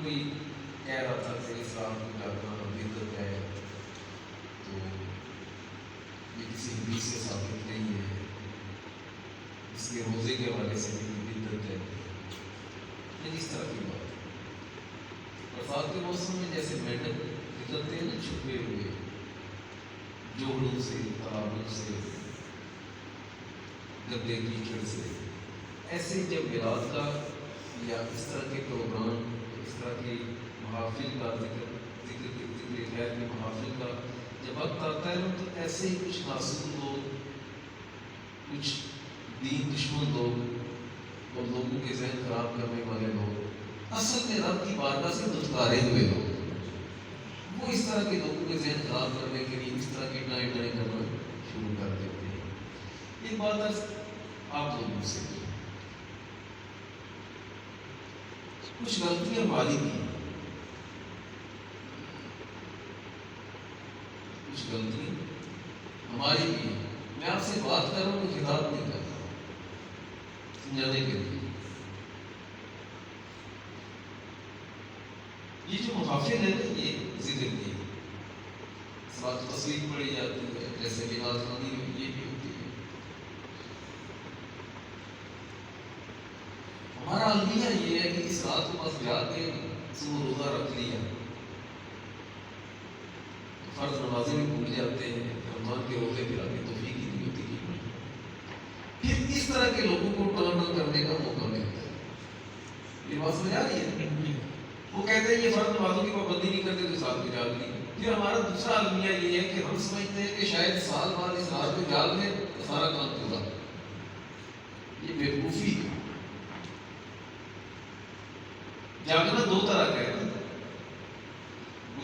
کوئی کہہ رہا تھا کہ اسلام کو جانا بدعت ہے، تو یہ کسی حدیث سے ثابت نہیں ہے، اس کے روزے کے حوالے سے بھی بدعت ہے، نہیں اس طرح کی بات. برسات کے موسم میں جیسے مینڈک نکلتے ہیں نا چھپے ہوئے جوڑوں سے، تالابوں سے، گندے کیچڑ سے، ایسے جب میلاد کا یا اس طرح کے پروگرام، اس طرح کے محافل کا ذکر خیر کے محافل کا جب وقت آتا ہے تو ایسے ہی کچھ ناسود لوگ، کچھ دین دشمن لوگ اور لوگوں کے ذہن خراب کرنے والے لوگ، اصل میں رب کی بارگاہ سے دھتکارے ہوئے لوگ، وہ اس طرح کے لوگوں کے ذہن خراب کرنے کے لیے اس طرح کے ڈائیں کرنا شروع کر دیتے ہیں. ایک بات آپ لوگوں سے، کچھ غلطیاں ہماری بھی، کچھ غلطی ہماری بھی. میں آپ سے بات کر رہا ہوں تو خطاب نہیں کر رہا سمجھانے کے لیے. یہ جو محافل ہے نا، یہ ذکر کی ساتھ تصویر پڑھی جاتی ہے، جیسے کہ بات خانی یہ بھی ہوتی ہے. ہمارا المیہ یہ ہے کہ اس رات کو بس جا کے صبح روزہ رکھ لیا، فرض نمازیں بھی بھول جاتے ہیں، رمضان کے روزے بھی رکھنے توفیق ہی نہیں ہوتی ہے. پھر اس طرح کے لوگوں کو ٹرن کرنے کا موقع ملتا ہے. یہ بات سمجھ آ رہی ہے؟ وہ کہتے ہیں یہ فرض نمازوں کی پابندی نہیں کرتے تو ساتھ کو جاگ لی. پھر ہمارا دوسرا المیہ یہ ہے کہ ہم سمجھتے ہیں کہ شاید سال بعد اس رات کو جاگ لیں تو سارا کام پورا. یہ بیوقوفی ہے. جاگنا دو طرح کا ہے،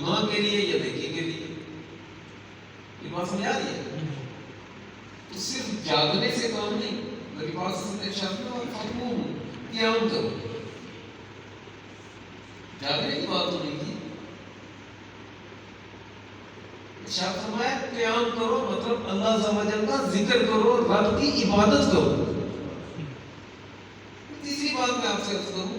گناہ کے لیے یا نیکی کے لیے. یہ بات سمجھ آ رہی ہے؟ تو صرف جاگنے سے کام نہیں. نبی پاک صلی اللہ علیہ وسلم نے فرمایا قیام کرو. جاگنے کی بات تو نہیں کی. ارشاد فرمایا قیام کرو، مطلب اللہ عز و جل کا ذکر کرو، رب کی عبادت کرو. تیسری بات میں آپ سے عرض کروں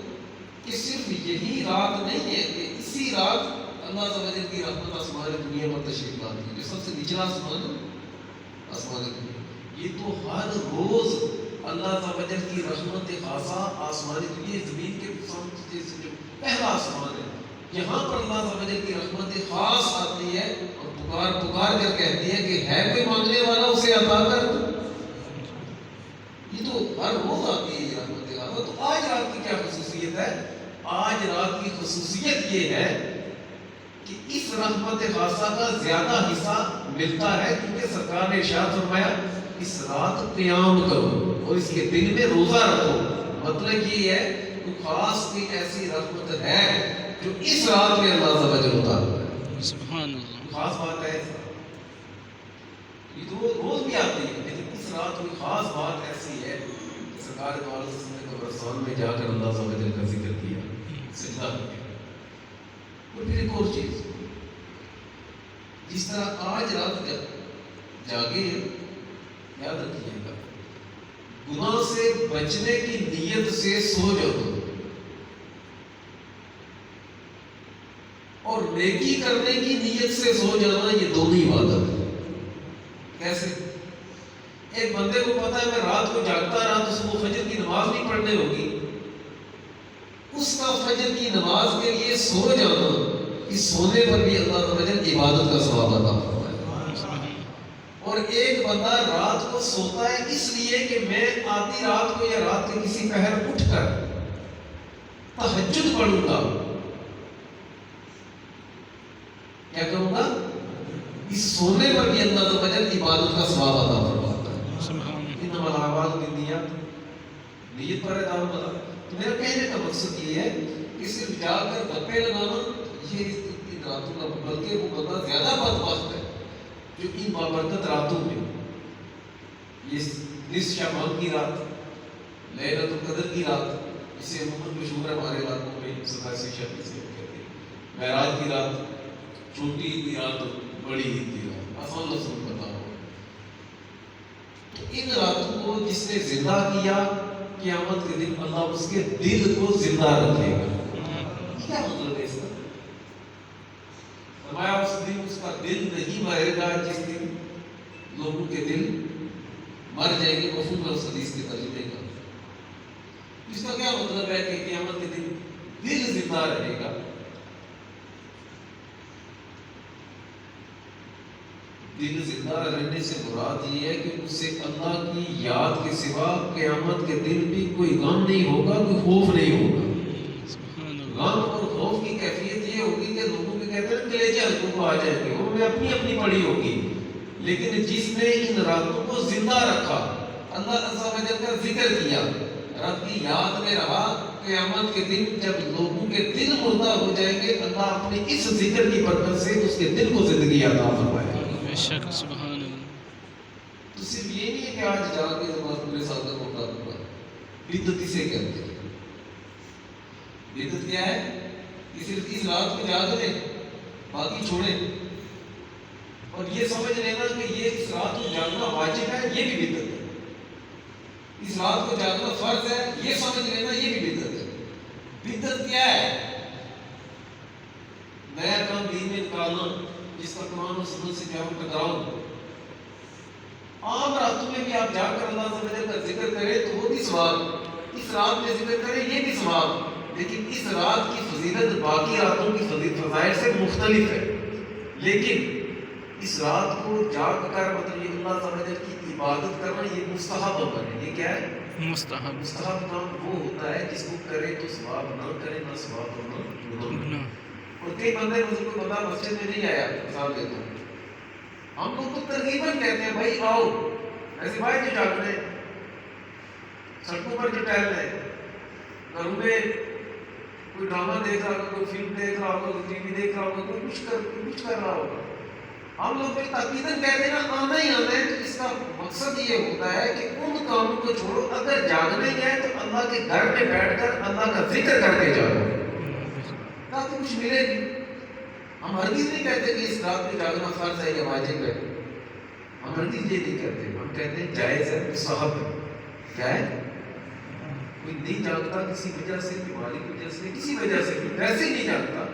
کہ صرف یہی رات نہیں ہے کہ اسی رات اللہ عز و جل کی رحمت آسمان دنیا پر تشریف لاتی ہے، جو سب سے نچلا آسمان دنیا. یہ تو ہر روز اللہ عز و جل کی رحمت خاصہ آسمان دنیا، زمین کے جو پہلا آسمان ہے، یہاں پر اللہ عز و جل کی رحمت خاص آتی ہے اور پکار پکار کر کہتی ہے کہ ہے کوئی مانگنے والا اسے عطا کر. یہ تو ہر روز آتی ہے یہ رحمت خاصہ. تو آج رات کی کیا خصوصیت ہے؟ آج رات کی خصوصیت یہ ہے کہ اس رحمت خاصہ کا زیادہ حصہ ملتا ہے کیونکہ سرکار نے ارشاد فرمایا اس رات قیام کرو اور اس کے دن میں روزہ رکھو. مطلب یہ ہے کہ خاص کوئی ایسی رحمت ہے جو اس رات میں اللہ عز و جل اتارتا ہے. سبحان اللہ. خاص بات ہے. یہ تو روز بھی آتی ہے لیکن اس رات کوئی خاص بات ایسی ہے کہ سرکار دو عالم نے قبرستان میں جا کر اللہ عز و جل کا ذکر کیا، سجدہ کیا. اور پھر ایک اور چیز، جس طرح آج رات جاگے یاد رکھیے گا، گناہ سے بچنے کی نیت سے سو جاؤ اور نیکی کرنے کی نیت سے سو جانا، یہ دونوں ہی عبادت ہے. کیسے؟ ایک بندے کو پتا ہے میں رات کو جاگتا رہا تو صبح فجر کی نماز نہیں پڑھنے ہوگی، اس کا فجر کی نماز کے لیے سو جانا، اس سونے پر بھی اللہ تعالیٰ عبادت کا ثواب عطا فرمائے. اور ایک بندہ رات کو سوتا ہے اس لیے کہ میں آدھی رات کو یا رات کے کسی پہر اٹھ کر تہجد پڑھوں گا. کیا کروں گا؟ اس سونے پر بھی اللہ تعالیٰ عبادت کا ثواب عطا فرماتا ہے. انما الاعمال بالنیات، نیت پر ہے دار مدار. تو میرا کہنے کا مقصد یہ ہے کہ صرف جا کر گپے لگانا یہ ان راتوں کا، بلکہ وہ بندہ زیادہ بدبخت ہے جو ان بابرکت راتوں میں، یہ نصف شعبان کی رات، لیلۃ القدر کی رات، اسے عموماً مشہور ہے ہمارے علاقوں میں 27 شب سے کہتے ہیں، معراج کی رات، چھوٹی عید کی رات، بڑی عید کی رات، آسان لفظوں میں بتا ہو. تو ان راتوں کو جس نے زندہ کیا، قیامت کے دن اللہ اس کے دل کو زندہ رکھے گا. کیا مطلب ہے دل نہیں مرے گا جس دن لوگوں کے دل مر جائیں گے. مفہوم ہے اس حدیث کے ترجمے کا. اس کا کیا مطلب ہے کہ قیامت کے دن دل زندہ رہے گا. دل زندہ رہنے سے مراد یہ ہے کہ اس سے اللہ کی یاد کے سوا قیامت کے دن بھی کوئی غم نہیں ہوگا, کوئی خوف نہیں ہوگا. غم اور خوف کی کیفیت یہ ہوگی کہ لوگوں کے کہتے ہیں کلیجے حلقوں کو آ جائیں گے, انہوں نے اپنی اپنی پڑی ہوگی. لیکن جس نے ان راتوں کو زندہ رکھا, اللہ عز و جل کا ذکر کیا, رب کی یاد میں رہا, قیامت کے دن جب لوگوں کے دل مردہ ہو جائیں گے, اللہ اپنے اس ذکر کی برکت سے اس کے دل کو زندگی عطا فرمائے. بے شک سبحان اللہ. تو صرف یہ نہیں ہے کہ آج جا کے نماز پورے سال کا موقع ہوگا. بدعت اسے کہتے ہیں. بدعت کیا ہے کہ صرف اس رات کو جاگ لیں, باقی چھوڑیں, اور یہ سمجھ لینا کہ یہ اس رات کو جاگنا واجب ہے, یہ بھی بدعت ہے. اس رات کو جاگنا فرض ہے, یہ سمجھ لینا, یہ بھی بدعت ہے. بدعت کیا ہے؟ نیا کام دین میں نکالنا جس کا قرآن و سنت سے کیا ٹکراؤ. عام راتوں میں بھی آپ جا کر اللہ تعالی کا ذکر کریں تو وہ بھی ثواب, اس رات میں ذکر کریں یہ بھی ثواب. لیکن اس رات کی فضیلت باقی راتوں کی فضائل سے مختلف ہے. لیکن اس رات کو جاگ کر مطلب یہ اللہ تعالی کی عبادت کرنا یہ مستحب عمل ہے. یہ کیا ہے؟ مستحب. مستحب کام وہ ہوتا ہے جس کو کرے تو ثواب, نہ کرے نہ ثواب اور نہ گناہ. اور کئی بندے مجھے کوئی بندہ مسجد میں نہیں آیا, مثال دیتا ہوں, ہم لوگ تو ترغیباً کہتے ہیں بھائی آؤ, ایسے بھائی جو جاگ رہے ہیں, سڑکوں پر جو ٹہل رہے ہیں, گھروں میں کوئی ڈرامہ دیکھ رہا ہوگا, کوئی فلم دیکھ رہا ہوگا, کوئی ٹی وی دیکھ رہا ہوگا, کوئی کچھ کر رہا ہوگا. ہم لوگ بھی تاکیداً کہتے ہیں نا آنا ہی آنا ہے. تو اس کا مقصد یہ ہوتا ہے کہ ان کاموں کو چھوڑو, اگر جاگنا ہی ہے تو اللہ کے گھر میں بیٹھ کر اللہ کا ذکر کر کے جاؤ تاکہ کچھ ملے بھی. ہم ہرگز نہیں کہتے کہ اس رات میں جاگنا فرض ہے یا واجب ہے. ہم ہرگز یہ نہیں کہتے. ہم کہتے ہیں جائز ہے, مستحب ہے. کیا ہے؟ کوئی نہیں جاگتا کسی وجہ سے, بیماری کی وجہ سے, کسی وجہ سے, ویسے ہی نہیں جاگتا,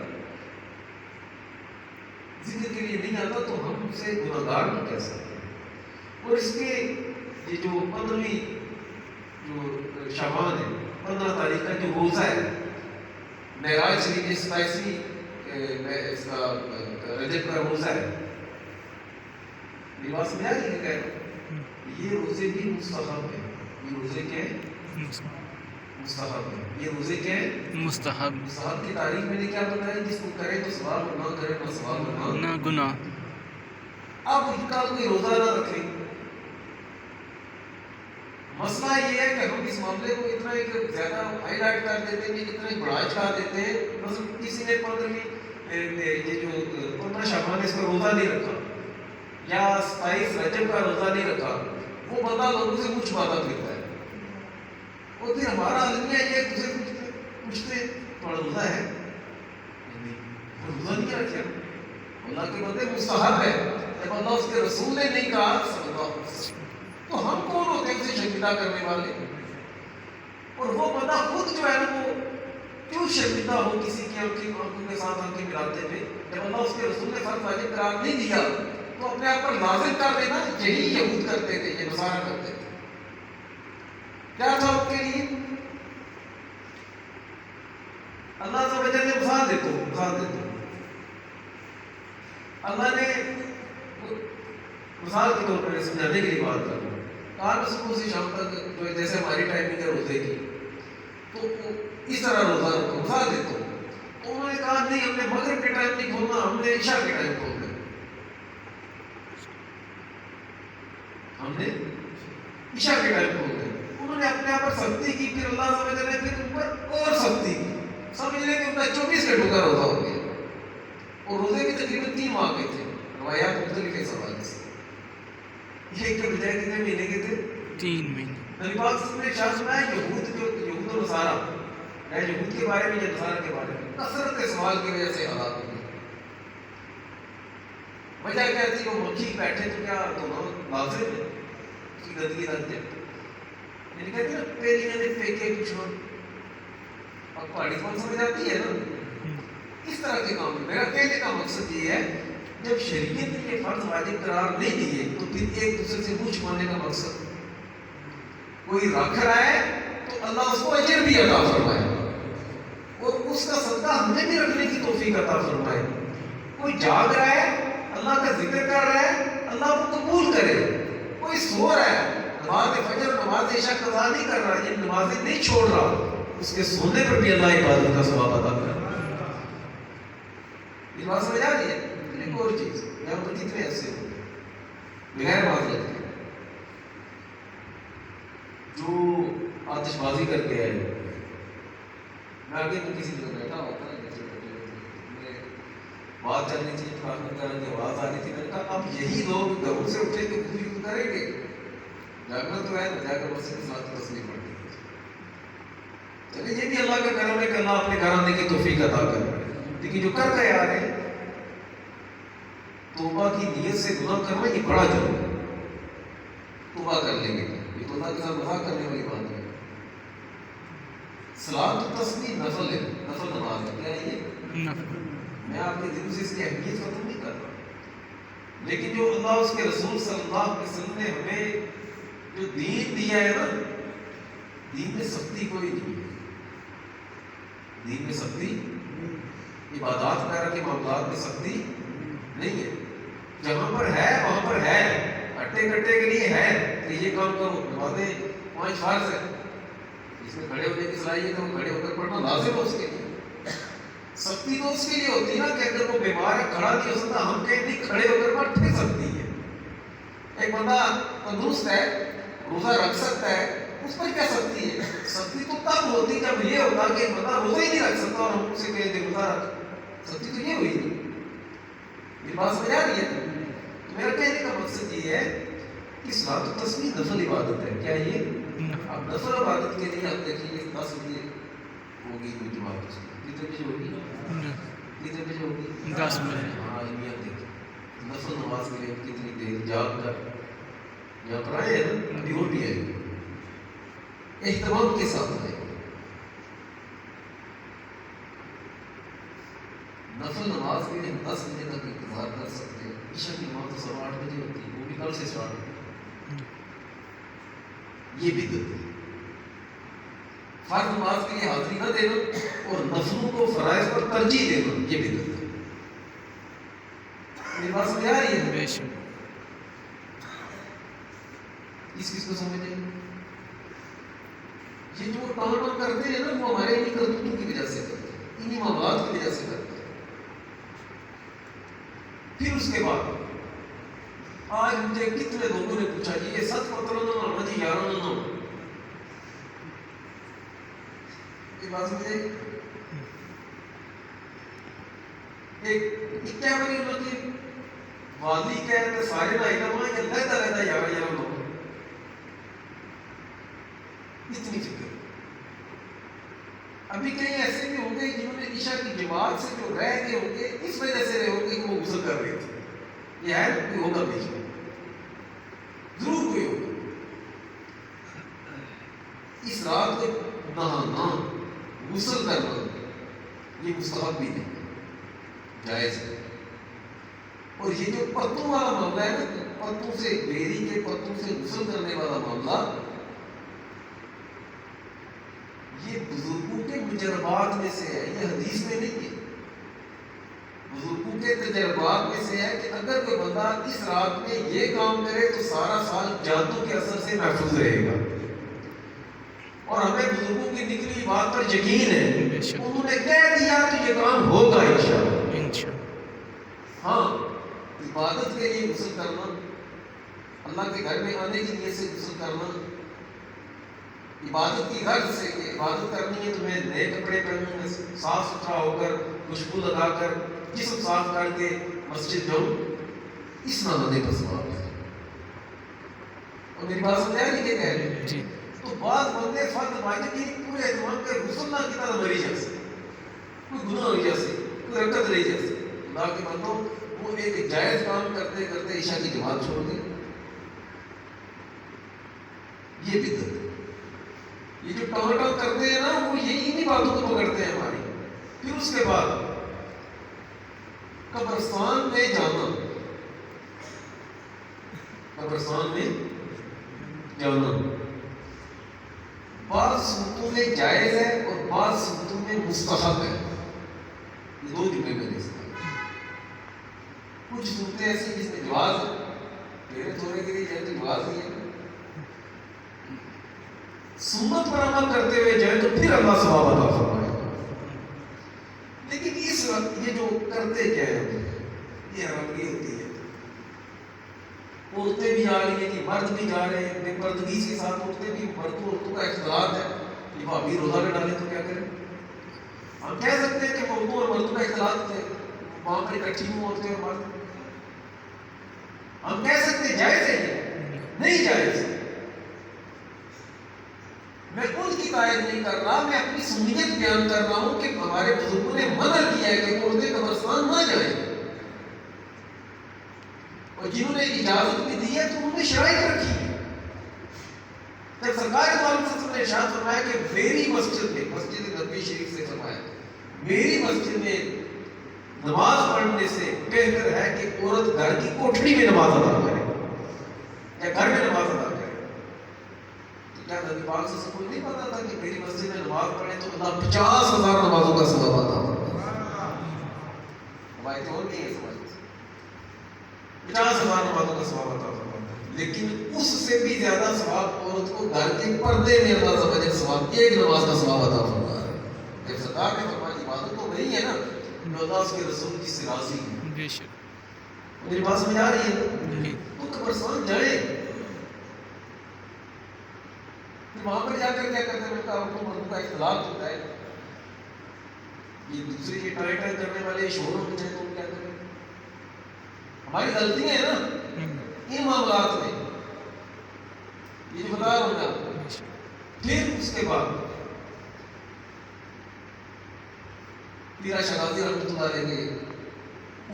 ذکر کے لیے نہیں آتا, تو ہم اسے گناہگار نہیں کہہ سکتے. اور اس کے یہ جو 15ویں جو شعبان ہے, 15 تاریخ کا جو روزہ ہے, معراج شریف 27ویں اس کا رجب کا روزہ ہے. یہ بات سمجھا رہی ہے کہ یہ روزے بھی مستحب ہے. یہ روزے کیا ہے؟ مستحب ہے. یہ روزے کیا ہے؟ مستحب. مستحب کی تاریخ میں نے کیا بتایا, جس کو کرے تو ثواب, نہ کرے نہ ثواب اور نہ گناہ. اب اس کا کوئی روزہ نہ رکھے. مسئلہ یہ ہے کہ ہم اس معاملے کو اتنا ایک زیادہ ہائی لائٹ کر دیتے ہیں, اتنا بڑا چڑھا دیتے ہیں. مثلا کسی نے 15ویں یہ جو 15 شعبان اس کا روزہ نہیں رکھا یا 27 رجب کا روزہ نہیں رکھا, وہ بندہ لوگوں سے کچھ باتیں پھرتا ہے. اور پھر ہمارا المیہ یہ تجھے پوچھتے تھوڑا روزہ ہے, روزہ نہیں رکھا. اللہ کے بندے مستحب ہے. جب اللہ اس کے رسول نے نہیں کہا صلی اللہ علیہ وسلم, تو ہم کون ہوتے ہیں اسے شرمندہ کرنے والے؟ اور وہ بندہ خود جو ہے نا وہ کیوں شرمندہ ہو کسی کی آنکھوں کے ساتھ آنکھیں ملاتے ہوئے؟ جب اللہ اس کے رسول نے فرض واجب قرار نہیں دیا تو اپنے آپ پر لازم کر دینا. یہی یہود کرتے تھے, یہ نصارہ کرتے تھے. کیا تھا ان کے لیے؟ اللہ سے وجہ نے مثال دیتا ہوں. اللہ نے مثال کے طور پر سمجھانے کے لیے بات کر رہا ہوں. کار صبح سے شام تک جو جیسے ہماری ٹائمنگ ہے روزے کی, تو اس طرح روزہ رکھو. مثال دیتا ہوں. تو انہوں نے کہا نہیں, ہم نے مغرب کے ٹائم نہیں کھولنا, ہم نے عشاء کے ٹائم کھولنا. ہم نے عشاء کے ٹائم کھولنا. انہوں نے اپنے آپ پر سختی کی, پھر اللہ سمجھ رہے پھر اوپر اور سختی کی. سمجھ رہے کہ ان کا 24 گھنٹوں کا روزہ ہو گیا. اور روزے بھی تقریباً 3 ماہ کے تھے. روایات مختلف ہے اس حوالے سے. ایک کے بجائے کتنے مہینے کے تھے؟ 3 مہینے. نبی پاک صلی اللہ علیہ وسلم نے ارشاد فرمایا یہود و نصارہ, یا یہود کے بارے میں یا نصارہ کے بارے میں کثرت سوال کی وجہ سے ہلاک ہو گئے. وجہ کیا تھی؟ وہ مکھی بیٹھے تو کیا دونوں لازم ہے اس کی گندگی لگ جائے. یعنی کہتے ہیں نا پہلی نے پھینکے پچھوں, اب پہاڑی کون سمجھ آتی ہے نا. اس طرح کے کام. میرا کہنے کا مقصد یہ ہے جب شریعت نے یہ فرض واجب قرار نہیں دیے تو پھر ایک دوسرے سے منہ چھپانے کا مقصد کوئی رکھ رہا ہے تو اللہ اس کو اجر بھی عطا فرمائے اور اس کا صدقہ ہمیں بھی رکھنے کی توفیق عطا فرمائے. کوئی جاگ رہا ہے اللہ کا ذکر کر رہا ہے اللہ کو قبول کرے. کوئی سو رہا ہے نماز فجر نماز عشاء قضا نہیں کر رہا یہ نمازیں نہیں چھوڑ رہا اس کے سونے پر بھی اللہ عبادت کا ثواب عطا کر رہا ہے. یہ بات سمجھ آ رہی ہے؟ ایک اور چیز یہاں پر کتنے ایسے ہو بغیر معذرت کے جو آتش بازی کر کے آئے. میں آگے تو کسی جگہ بیٹھا ہوتا ہے بات چل رہی تھی پرارتھنا کرنے کی آواز آ رہی تھی. میں نے کہا اب یہی لوگ گھروں سے اٹھے کے خوشی کریں گے جاگنا تو ہے نا جا کر مسجد کے ساتھ تصویر پڑھیں گے. چلے یہ بھی اللہ کا کرم ہے کہ اللہ اپنے گھر آنے کی توفیق عطا کر رہا ہے. لیکن جو کر گئے آ رہے ہیں توبہ کی نیت سے گناہ کرنا یہ بڑا جرم ہے. توبہ کر لیں گے یہ تو اللہ کے ساتھ مذاق کرنے والی بات ہے. صلاۃ التسبیح نفل ہے نفل نماز ہے. کیا ہے یہ؟ میں آپ کے دل سے اس کی اہمیت ختم نہیں کر رہا لیکن جو اللہ اس کے رسول صلی اللہ علیہ وسلم نے ہمیں جو دین دیا ہے نا دین میں سختی کوئی نہیں ہے. دین میں سختی عبادات وغیرہ کے معاملات میں سختی نہیں ہے. جہاں پر ہے وہاں پر ہے. اٹے کٹے کے لیے ہے کہ یہ کام کرو نمازیں 5 فرض ہے جس میں کھڑے ہونے کی صلاحیت ہے وہ کھڑے ہو کر پڑھنا لازم ہے. اس کے لیے سختی تو اس کے لیے ہوتی ہے نا کہ اگر وہ بیمار ہے کھڑا نہیں ہو سکتا ہم کہیں نہیں کھڑے ہو کر پڑھ نہیں سکتی ہے. ایک بندہ تندرست ہے روزہ رکھ سکتا ہے اس پر کیا سختی ہے؟ سختی تو تب ہوتی جب یہ ہوتا کہ بندہ روزہ ہی نہیں رکھ سکتا اور ہم اسے کہیں کہ روزہ رکھ. سختی تو یہ ہوئی نہیں. میری بات سمجھ آ رہی ہے؟ تو میرا کہنے کا مقصد یہ ہے کہ صلاۃ التسبیح نفل عبادت ہے. کیا یہ اب نفل عبادت کے لیے آپ دیکھیے 10 بجے ہوگی کوئی جماعت کتنے بجے ہوگی کتنے بجے ہوگی 10 بجے. ہاں یہ دیکھیں نفل نماز کے لیے کتنی دیر جاگ کر یہاں پر آئے ہیں نا ابھی اور بھی آئے گی اہتمام کے ساتھ آئے. نفل نماز کے لیے 10 بجے تک انتظار کر سکتے ہیں. عشاء کی نماز تو 8:15 بجے ہوتی ہے وہ بھی کل سے اسٹارٹ ہوتی ہے. یہ بدعت ہے. فرض نماز کے لیے حاضری نہ دینا اور نفلوں کو فرائض پر ترجیح دینا یہ بدعت ہے. میری بات سمجھ آ رہی ہے؟ بے شک. کس کو سمجھے؟ یہ جو ٹان کرتے ہیں نا وہ ہمارے انہیں کرتوتوں کی وجہ سے کرتے ہیں انہیں معاملات کی وجہ سے کرتے ہیں. پھر اس کے بعد آج مجھے کتنے لوگوں نے پوچھا جی یہ 7 پتروں نہ ہونا جی 11 نہ ہونا. یہ بات مجھے ایک کیا بنی انہوں نے والی کہہ رہے تھے سارے نہ علم آئیں اللہ تعالیٰ دا 11 نہ ہونا. اتنی فکر. ابھی کہیں ایسے بھی ہوں گے جنہوں نے عشاء کی جماعت سے جو رہ گئے ہوں گے اس وجہ سے رہے ہوں گے کہ وہ غسل کر رہے تھے. یہ ہے کوئی ہوگا بیچ میں ضرور کوئی ہوگا. اس رات کو نہانا غسل کرنا یہ مستحب بھی نہیں جائز ہے. اور یہ جو پتوں والا معاملہ ہے نا پتوں سے بیری کے پتوں سے غسل کرنے والا معاملہ یہ بزرگوں کے تجربات میں سے ہے. یہ حدیث میں نہیں ہے. بزرگوں کے تجربات میں سے ہے کہ اگر کوئی بندہ اس رات میں یہ کام کرے تو سارا سال جادو کے اثر سے محفوظ رہے گا. اور ہمیں بزرگوں کی نکلی بات پر یقین ہے. انہوں نے کہہ دیا تو یہ کام ہوگا انشاءاللہ. ہاں عبادت کے لیے غسل کرنا اللہ کے گھر میں آنے کی نیت سے غسل کرنا عبادت کی غرض سے کہ عبادت کرنی ہے تو میں نئے کپڑے پہنوں گا صاف ستھرا ہو کر خوشبو لگا کر جسم صاف کر کے مسجد جاؤں اس نہ کا ثواب ہے. اور میری بات سمجھ آ رہی کہہ رہے ہیں تو بعض بندے فرد واجب کی پورے اہتمام کے غسل نہ کی طرح مری جیسے کوئی گناہ ہو جیسے کوئی حرکت رہی جیسے اللہ کے بندوں وہ ایک جائز کام کرتے کرتے عشاء کی جماعت چھوڑ دیں. یہ بدعت ہے. یہ جو ٹاؤ کرتے ہیں نا وہ یہی انہی باتوں کو پکڑتے ہیں ہماری. پھر اس کے بعد قبرستان میں جانا، قبرستان میں جانا بعض صورتوں میں جائز ہے اور بعض صورتوں میں مستحب ہے. یہ دو جملے میں نے استعمال. کچھ صورتیں ایسی جس میں جواز ہے، میرے تھوڑے کے لیے جائے تو جواز ہی ہے. سنت پر عمل کرتے ہوئے جائے تو پھر اللہ ثواب عطا فرمائے گا. لیکن اس وقت یہ جو کرتے کیا ہے یہ حرامگی ہوتی ہے. عورتیں بھی جا رہی ہیں کہ مرد بھی جا رہے ہیں، بے پردگی کے ساتھ عورتیں بھی، مردوں عورتوں کا اختلاط ہے کہ بھابھی روزہ میں ڈالے تو کیا کریں. ہم کہہ سکتے ہیں کہ عورتوں اور مردوں کا اختلاط ہے، وہاں پر اکٹھی ہوں عورتیں اور مرد. ہم کہہ سکتے ہیں جائز ہے، نہیں جائز. میں ان کی تائید نہیں کر رہا، میں اپنی سنیت بیان کر رہا ہوں کہ ہمارے بزرگوں نے منع کیا ہے کہ عورتیں قبرستان نہ جائیں، اور جنہوں نے اجازت بھی دی ہے تو انہوں نے شرائط رکھی ہے. جب سرکار دو عالم صلی اللہ علیہ وسلم نے ارشاد فرمایا کہ میری مسجد میں، مسجد نبوی شریف سے فرمایا، میری مسجد میں نماز پڑھنے سے بہتر ہے کہ عورت گھر کی کوٹھڑی میں نماز ادا کرے یا گھر میں نماز ادا کرے. تو کیا نبی پاک صلی اللہ علیہ وسلم کو نہیں پتا تھا کہ میری مسجد میں نماز پڑھے تو اللہ 50,000 نمازوں کا ثواب عطا فرمائے گا. روایتیں اور نہیں ہے سمجھ 50,000 نمازوں کا ثواب عطا فرماتا ہے. لیکن اس سے بھی زیادہ ثواب عورت کو گھر کے پردے میں اللہ سمجھے ثواب ایک نماز کا ثواب عطا فرما رہا ہے. جب سرکار نے فرمایا عبادت تو وہی ہے نا جو اللہ اس کے رسول کی سے راضی ہے. بے شک. میری بات سمجھ آ رہی ہے؟ تو قبرستان جائے وہاں پر جا کر کیا کرتے ہیں؟ کہا عورتوں مردوں کا اختلاط ہوتا ہے، یہ دوسرے کے ٹائی ٹائی کرنے والے شور ہو جائے تو کیا کریں؟ ہماری غلطیاں ہیں نا ان معاملات میں، یہ جو بتا رہا ہوں میں آپ کو. پھر اس کے بعد پیرا شہازی رحمۃ اللہ علیہ کے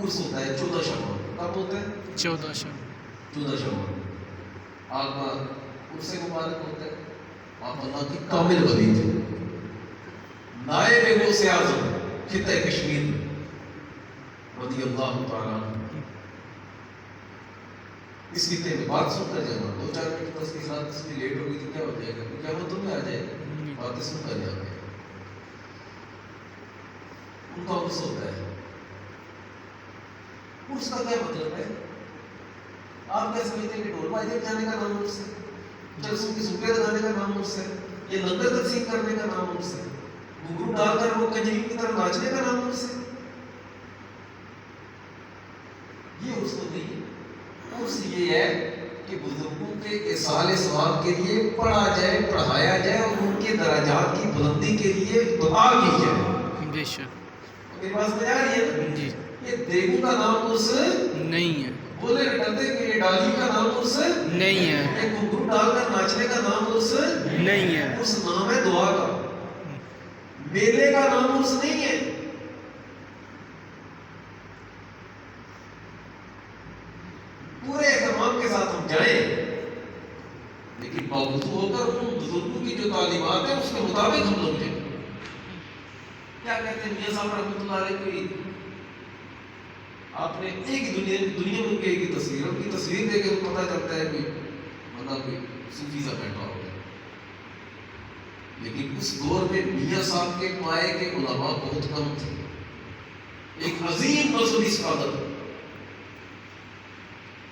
عرس ہوتا ہے 14 شوال. کب ہوتا ہے؟ 14 شب 14 شوال. آپ کا عرس مبارک ہوتا ہے. آپ اللہ کی کامل ولی تھے، نائب غوث اعظم خطہ کشمیر رضی اللہ تعالیٰ عنہ. اس خطے میں بات سن کر جانا، 2-4 منٹ بس کے ساتھ اس میں لیٹ ہوگی تو کیا ہو جائے گا؟ کیا وہ تمہیں آ جائے گا؟ باتیں سن کر جانا. ان کا عرس ہوتا ہے. عرس کا کیا مطلب ہے؟ آپ کیا سمجھتے ہیں کہ ڈھول بازے بجانے کا نام عرس ہے، جلسوں کی سوٹیں لگانے کا نام عرس ہے، یہ لنگر تقسیم کرنے کا نام عرس ہے، گھنگرو ڈال کر وہ کنجری کی طرح ناچنے کا نام عرس ہے؟ یہ عرس تو نہیں. عرس یہ ہے کہ بزرگوں کے ایصال ثواب کے لیے پڑھا جائے، پڑھایا جائے اور ان کے درجات کی بلندی کے لیے دعا کی جائے. بے شک. میری بات سمجھ آ رہی ہے نا؟ جی. یہ دیگوں کا نام عرس نہیں ہے. بولے ڈرتے کہ یہ ڈالیوں کا نام عرس نہیں ہے. یہ گھنگرو ڈال کر ناچنے کا نام عرس نہیں ہے. عرس نام ہے دعا کا، میلے کا نام عرس نہیں ہے. پورے اہتمام کے ساتھ ہم جائیں، لیکن باوجود ہو کر ان بزرگوں کی جو تعلیمات ہیں اس کے مطابق ہم لوگ جائیں. کیا کہتے ہیں میاں صاحب رحمۃ اللہ علیہ کوئی آپ نے ایک دنیا میں ایک ہی تصویر، ان کی تصویر دیکھ کے پتہ چلتا ہے کوئی بندہ کوئی صوفی سا بیٹھا ہو گیا. لیکن اس دور میں میاں صاحب کے پائے کے علماء بہت کم تھے. ایک عظیم مذہبی سعادت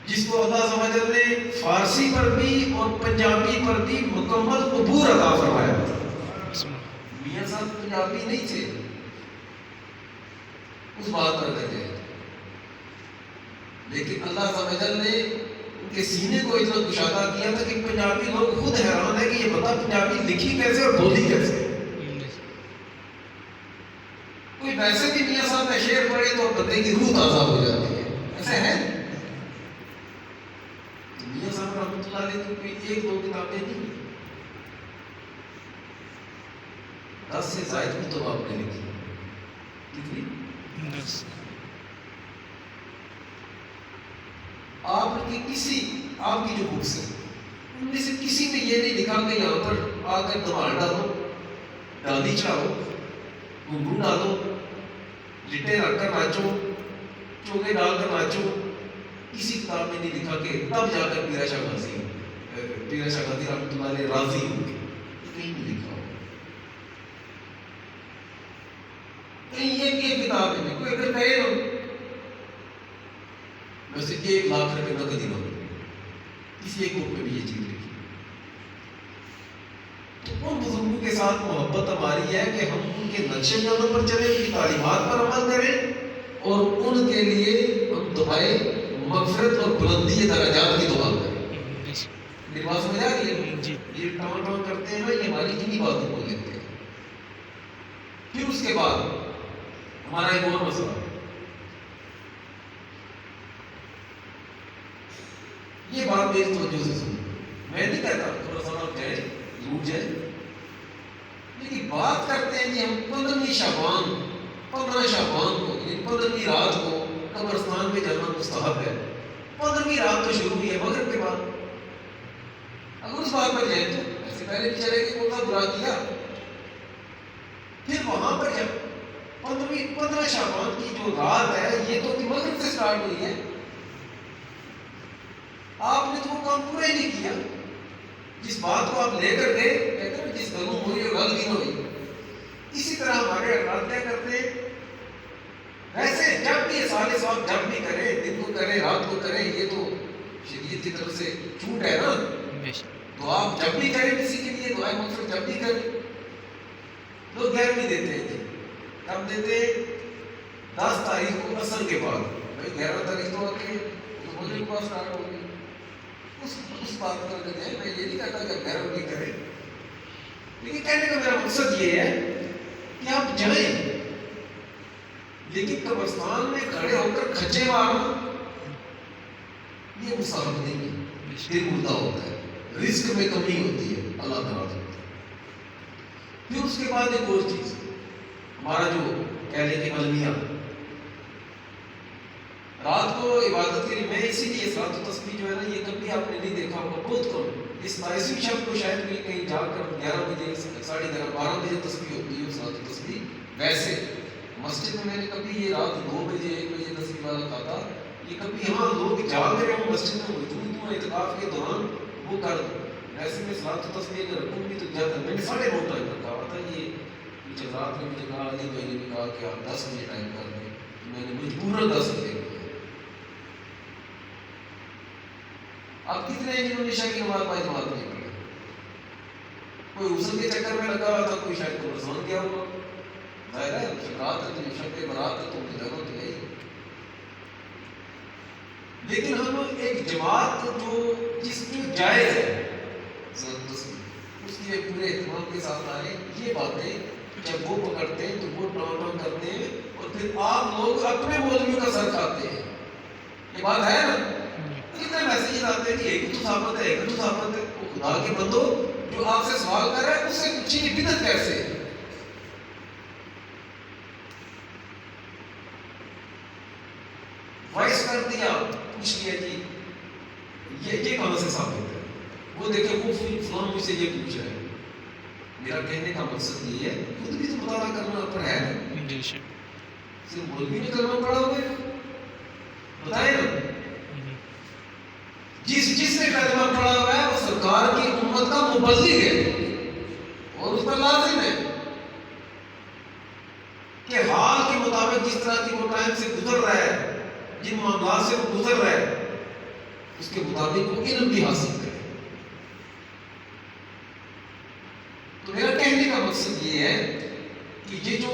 جس کو اللہ سمجھ نے فارسی پر بھی اور پنجابی پر بھی مکمل عبور عطا فرمایا. میاں صاحب پنجابی نہیں تھے اس بات پر کہتے ہیں، لیکن اللہ سمجھ نے ان کے سینے کو اتنا کشادہ کیا تھا کہ پنجابی لوگ خود حیران ہے کہ یہ بتا پنجابی لکھی کیسے اور بولی کیسے. کوئی ویسے بھی میاں صاحب کا شعر پڑھے تو بندے کی روح تازہ ہو جاتی ہے. ایسے ہے میاں صاحب رحمۃ اللہ علیہ کی کوئی 1-2 کتابیں نہیں، 10 سے زائد کتب آپ نے لکھی. کتنی؟ 10. آپ کی کسی آپ کی جو بکس ہیں ان میں سے کسی میں یہ نہیں لکھا کہ یہاں پر آ کر دماغ ڈالو، ڈالی چڑھاؤ، گھنگرو ڈالو، لٹے رکھ کر ناچو، چوگے ڈال کر ناچو، کسی کتاب میں نہیں لکھا کہ تب جا کر پیرا شاہ غازی رحمۃ اللہ علیہ راضی ہوں گے، کہیں نہیں لکھا ہو، کہیں ایک کتاب میں کوئی اگر کہے نا ویسے 1,00,000 روپے نقد انعام کسی ایک بک میں بھی یہ چیز لکھی. تو ان بزرگوں کے ساتھ محبت ہماری ہے کہ ہم ان کے نقش قدم پر چلیں، ان کی تعلیمات پر عمل کریں اور ان کے لیے ہم دعائیں مغفرت اور بلندی درجات کی دعا کریں. میری بات سمجھ آ رہی ہے؟ جی یہ ٹاؤن ٹاؤن کرتے ہیں نا، یہ ہماری انہی باتوں کو لیتے ہیں. پھر اس کے بعد ہمارا ایک اور مسئلہ، یہ بات میری توجہ سے سنو، میں نہیں کہتا تھوڑا سا آپ جائیں ضرور جائیں، لیکن بات کرتے ہیں کہ ہم 15 شعبان کو یعنی 15 رات کو قبرستان میں جانا مستحب ہے. 15 رات تو شروع ہوئی ہے مغرب کے بعد. اگر اس بات پر جائیں تو ایسے پہلے بھی چلے کہ کون سا برا کیا، پھر وہاں پر جب 15 شعبان کی جو رات ہے یہ تو مغرب سے سٹارٹ ہوئی ہے، آپ نے تو وہ کام پورا ہی نہیں کیا. جس بات کو آپ لے کر گئے، کہتے ہیں جس گلوں ہوئی اور گل بھی نہ ہوئی. اسی طرح ہمارے افراد کیا کرتے ہیں، ویسے جب بھی سارے سواب جب بھی کریں، دن کو کریں رات کو کریں، یہ تو شریعت کی طرف سے چھوٹ ہے نا. تو آپ جب بھی کریں کسی کے لیے دعائیں مغفرت جب بھی کریں. لوگ گیر نہیں دیتے ہیں، کب دیتے 10 تاریخ کو عصر کے بعد. بھائی 11 تاریخ تو آتی ہے تو مجھے کے پاس اسٹارٹ ہوگی، اس بات پر کہتے ہیں. میں یہ نہیں کہتا کہ 11 بجے کریں، لیکن کہنے کا میرا مقصد یہ ہے کہ آپ جائیں، لیکن قبرستان میں کھڑے ہو کر کھچے مارنا یہ مصاحب نہیں ہے. دل مردہ ہوتا ہے، رزق میں کمی ہوتی ہے، اللہ تعالیٰ ہوتا ہے. پھر اس کے بعد ایک اور چیز، ہمارا جو کہہ لیں کہ المیہ رات کو عبادت کے لیے، میں اسی لیے صلاۃ و تسبیح جو ہے نا یہ کبھی آپ نے نہیں دیکھا ہوگا، بہت کم. اس 22ویں شب کو شاید بھی کہیں جا کر 11 بجے 11:30 12 بجے تسبیح ہوتی ہے صلاۃ و تسبیح. ویسے مسجد میں نے کبھی یہ رات 2 بجے 1 بجے تسبیح والا کھا تھا، یہ کبھی ہاں لوگ جاگ رہے ہوں مسجد میں موجود ہوں اعتکاف کے دوران وہ کر دوں. ویسے میں صلاۃ و تسبیح اگر رکھوں بھی تو زیادہ میں نے 9:30 ٹائم رکھا ہوا تھا. یہ جب رات میں مجھے کہا علی بھائی نے بھی کہا کہ آپ 10 بجے ٹائم کر دیں، میں نے مجبوراً 10 بجے کیا. اب کتنے ہیں جنہوں نے عشاء کی نماز پائی جماعت نہیں پڑھی؟ کوئی غسل کے چکر میں لگا ہوا تھا، کوئی شاید قبرستان گیا ہوا. ظاہر ہے رات ہے تو شب برات ہے تو ان کی ضرورت ہے ہی. لیکن ہم ایک جماعت جو جس میں جائز ہے اس کے پورے اہتمام کے ساتھ آئے. یہ باتیں جب وہ پکڑتے ہیں تو وہ ٹان ٹان کرتے ہیں اور پھر آپ لوگ اپنے مولویوں کا سر کھاتے ہیں. یہ بات ہے نا؟ کتنے میسیج آتے ہیں کہ ایک تو ثابت ہے، ایک تو ثابت ہے. وہ خدا کے بندو جو آپ سے سوال کر رہا ہے اس سے پوچھیں کہ بدعت کیسے ہے. وائس کر دیا، پوچھ لیا جی یہ کہاں سے ثابت ہے، وہ دیکھیں وہ فلاں مجھ سے یہ پوچھ رہا ہے. میرا کہنے کا مقصد یہ ہے خود بھی تو مطالعہ کرنا پر ہے نا. صرف مولوی نے کرنا پڑا ہوئے بتائیں نا. جس نے کلمہ پڑھا ہوا ہے وہ سرکار کی امت کا مبلغ ہے اور اس پر لازم ہے کہ حال کے مطابق جس طرح کی وہ ٹائم سے گزر رہا ہے، جن معاملات سے وہ گزر رہا ہے، اس کے مطابق وہ علم بھی حاصل کرے. تو میرا کہنے کا مقصد یہ ہے کہ یہ جو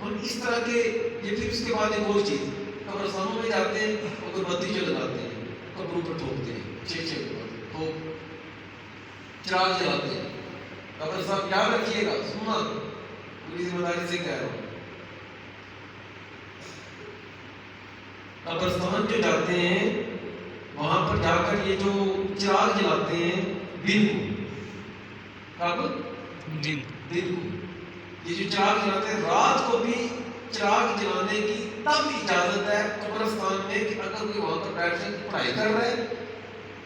ہم اس طرح کے یہ پھر اس کے بعد ایک اور چیز، قبرستانوں میں جاتے ہیں اور بتی جو لگاتے ہیں قبروں پر ٹھوکتے ہیں، ٹھوک چراغ جلاتے ہیں. قبر صاحب یاد رکھیے گا، سننا پوری ذمہ داری سے کہہ رہا ہوں، قبرستان جو جاتے ہیں وہاں پر جا کر یہ جو چراغ جلاتے ہیں دن کو، دن کو یہ جو چراغ جلاتے ہیں، رات کو بھی چراغ جلانے کی تب اجازت ہے قبرستان میں کہ اگر کوئی وہاں پر بیٹھ کر پڑھائی کر رہا ہے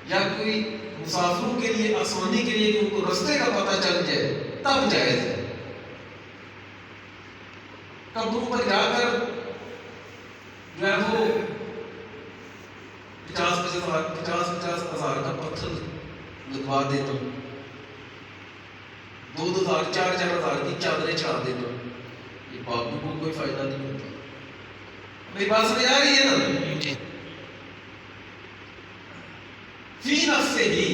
یا کوئی مسافروں کے لیے آسانی کے لیے کہ ان کو رستے کا پتہ چل جائے تب جائز ہے. قبروں پر جا کر جو ہے وہ 50,000 کا پتھر لگوا دیتا ہوں، 2,000 4,000 کی چادریں چڑھا دیتا ہوں، یہ بابو کو کوئی فائدہ نہیں ہوتا. میری بات سمجھ آ رہی ہے نا؟ جی فی نفس سے ہی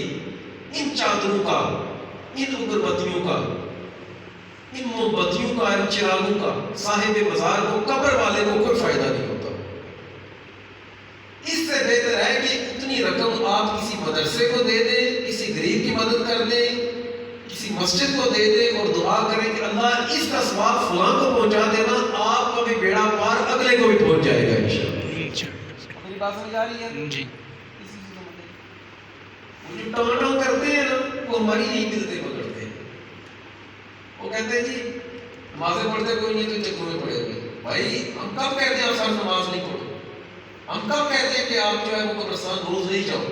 ان چادروں کا، ان اگر بتیوں کا، ان موم بتیوں کا، ان چراغوں کا صاحب مزار کو، قبر والے کو کوئی فائدہ نہیں ہوتا. اس سے بہتر ہے کہ اتنی رقم آپ کسی مدرسے کو دے دیں، کسی غریب کی مدد کر دیں، کسی مسجد کو دے دیں اور دعا کریں کہ اللہ اس کا ثواب فلاں کو پہنچا دینا، آپ کا بھی بیڑا پار اگلے کو بھی پہنچ جائے گا انشاءاللہ. میری بات سمجھ آ رہی ہے؟ جی وہ جو ٹانٹوں کرتے ہیں نا، وہ ہماری یہی ملتے پکڑتے ہیں. وہ کہتے ہیں جی نمازیں پڑھتے کوئی نہیں تو چکروں میں پڑے ہوئے. بھائی ہم کب کہتے ہیں آپ سر نماز نہیں پڑھو؟ ہم کب کہتے ہیں کہ آپ جو ہے وہ قبرستان روز نہیں جاؤ؟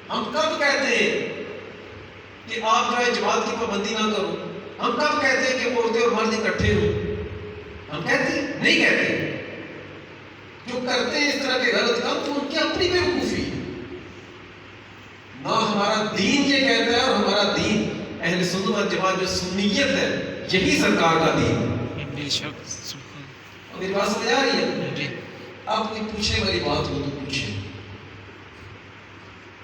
ہم کب کہتے ہیں کہ آپ جو ہے جماعت کی پابندی نہ کرو؟ ہم کب کہتے ہیں کہ عورتیں اور مرد اکٹھے ہوں؟ ہم کہتے ہیں؟ نہیں کہتے. جو کرتے ہیں اس طرح کے غلط کام تو ان کی اپنی بیوقوفی. نہ ہمارا دین یہ کہتا ہے، اور ہمارا دین اہل سنت والجماعت جو سنیت ہے یہی سرکار کا دین ہے. بے شک. میری بات سمجھ آ رہی ہے؟ جی آپ کوئی پوچھنے والی بات ہو تو پوچھیں.